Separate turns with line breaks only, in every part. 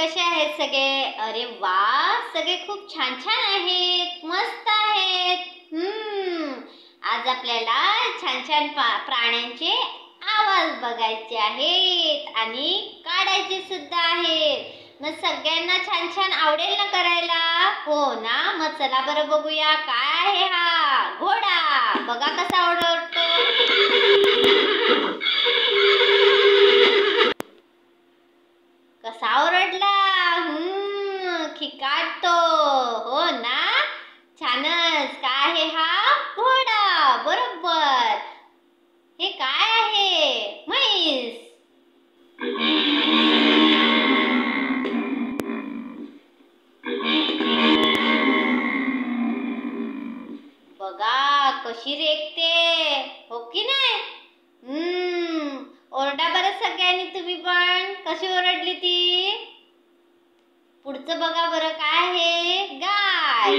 कसे आहेत सगळे? अरे वा, सगळे खूप छान छान आहेत, मस्त आहेत. आज आपल्याला छान छान प्राण्यांचे आवाज बघायचे आहेत आणि काढायचे सुद्धा आहेत. मग सगळ्यांना छान छान आवडेल ना करायला? हो ना. मग चला बरं बघूया काय आहे हा घोडा. बघा कसा ओरडतो. कसा ओरडला. खिकाटतो. हो ना, छानच. काय आहे हा घोडा. बरोबर. हे काय आहे? म्हैस. बघा कशी रेखते, हो की नाही? ओरडा बरं सगळ्यांनी तुम्ही पण. कशी ओरडली ती? पुढचं बघा बरं काय आहे? गाय.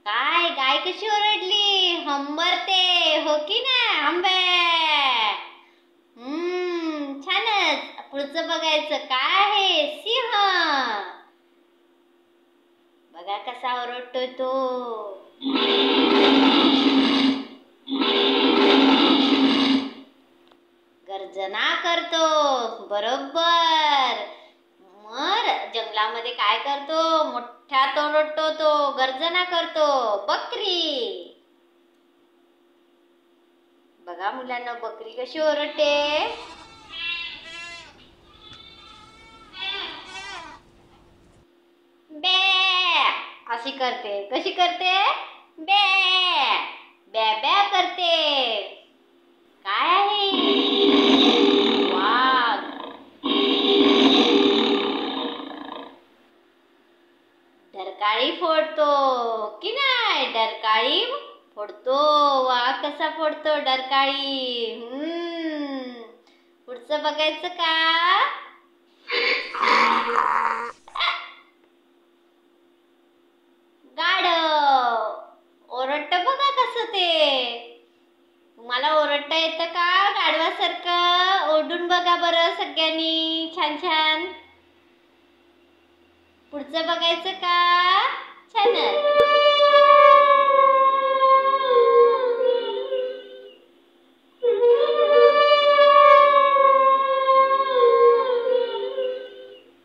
काय गाय कशी ओरडली? हंबरते, हो की नाही? हंबे. छानच. पुढचं बघायचं काय आहे? सिंह. बघा कसा ओरडतोय तो. गर्जना करतो. बरोबर. मग जंगलामध्ये काय करतो? मोठ्यात ओरडतो तो. गर्जना करतो. बकरी. बघा मुलांना बकरी कशी ओरडते. बे अशी करते. कशी करते? बे बे बे करते. काय आहे? वाघ. डरकाळी फोडतो की नाही? डरकाळी फोडतो. वाघ कसा फोडतो डरकाळी. पुढचं बघायचं का? गाढव ओरडतं बघा कसं ते. तुम्हाला ओरडता येतं का गाढवासारखं? ओरडून बघा बरं सगळ्यांनी छान छान. पुढचं बघायचं का? छान.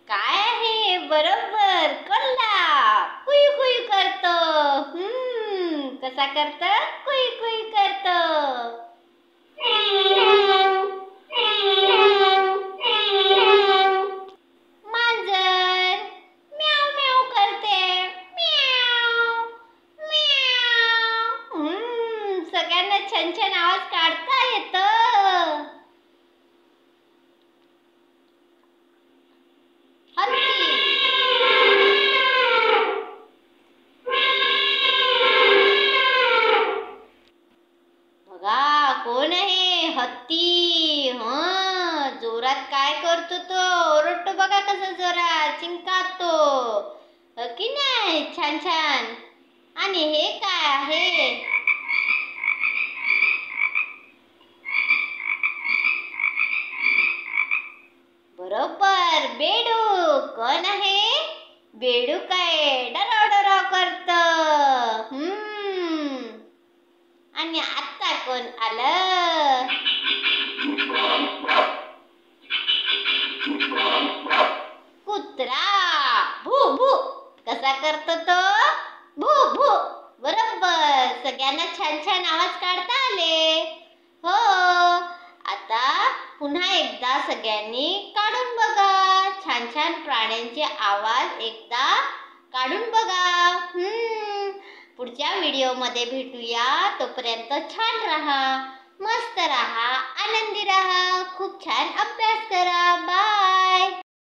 काय आहे? बरोबर, कोल्हा. कुई कुई करतो. कसा करत? कुई कुई करतो. मांजर म्याव म्याव करते. म्याव म्याव. सगळ्यांना छान छान आवाज काढता येतं. हत्ती. बघा कोण आहे? हत्ती. जोरात काय करतो तो? ओरडतो बघा कसं जोरात चिंकातो, हो की नाही? छान छान. आणि हे काय आहे? बरोबर, बेडूक. कोण आहे? बेडूक आहे. डराव डराव करत. आणि आता कोण आलं? कुत्रा. भू भू. कसा करतो तो? भू भू. बरोबर. सगळ्यांना छान छान आवाज काढता आले. हो. आता पुन्हा एकदा सगळ्यांनी काढून बघा. छान छान प्राण्यांचे आवाज एकदा काढून बघा. पुढच्या व्हिडिओमध्ये भेटूया. तोपर्यंत छान राहा, मस्त राहा, आनंदी राहा, खूप छान अभ्यास करा. बाय.